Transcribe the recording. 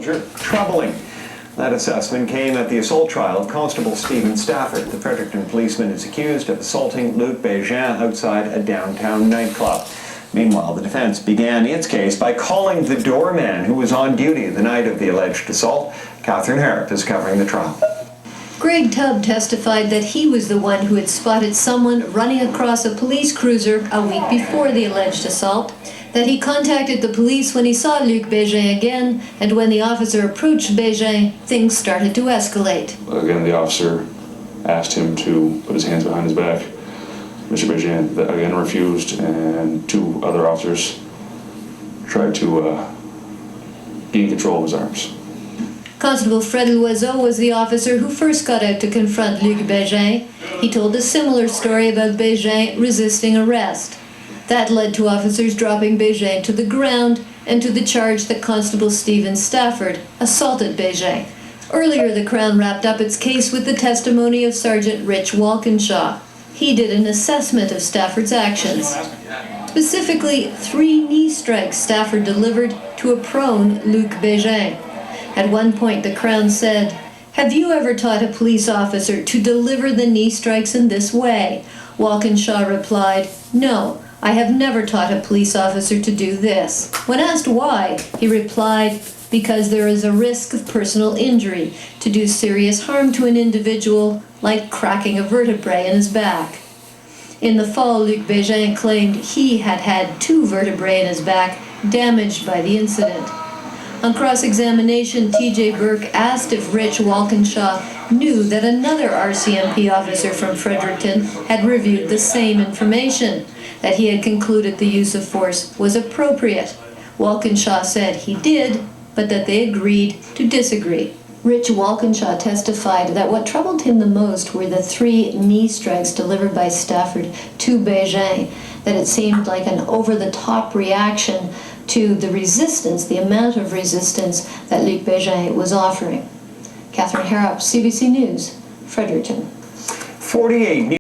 Troubling. That assessment came at the assault trial of Constable Stephen Stafford. The Fredericton policeman is accused of assaulting Luc Bégin outside a downtown nightclub. Meanwhile, the defense began its case by calling the doorman who was on duty the night of the alleged assault. Catherine Harrop is covering the trial. Greg Tubb testified that he was the one who had spotted someone running across a police cruiser a week before the alleged assault, that he contacted the police when he saw Luc Bégin again, and when the officer approached Bégin, things started to escalate. Again, the officer asked him to put his hands behind his back. Mr. Bégin again refused, and two other officers tried to gain control of his arms. Constable Fredericton was the officer who first got out to confront Luc Bégin. He told a similar story about Bégin resisting arrest. That led to officers dropping Bégin to the ground and to the charge that Constable Stephen Stafford assaulted Bégin. Earlier, the Crown wrapped up its case with the testimony of Sergeant Rich Walkinshaw. He did an assessment of Stafford's actions. Specifically, 3 knee strikes Stafford delivered to a prone Luc Bégin. At one point, the Crown said, "Have you ever taught a police officer to deliver the knee strikes in this way?" Walkinshaw replied, "No, I have never taught a police officer to do this." When asked why, he replied, "Because there is a risk of personal injury, to do serious harm to an individual, like cracking a vertebrae in his back." In the fall, Luc Bégin claimed he had had 2 vertebrae in his back damaged by the incident. On cross-examination, T.J. Burke asked if Rich Walkinshaw knew that another RCMP officer from Fredericton had reviewed the same information, that he had concluded the use of force was appropriate. Walkinshaw said he did, but that they agreed to disagree. Rich Walkinshaw testified that what troubled him the most were the 3 knee strikes delivered by Stafford to Bégin, that it seemed like an over-the-top reaction to the resistance, the amount of resistance that Luc Bégin was offering. Catherine Harrop, CBC News, Fredericton. 48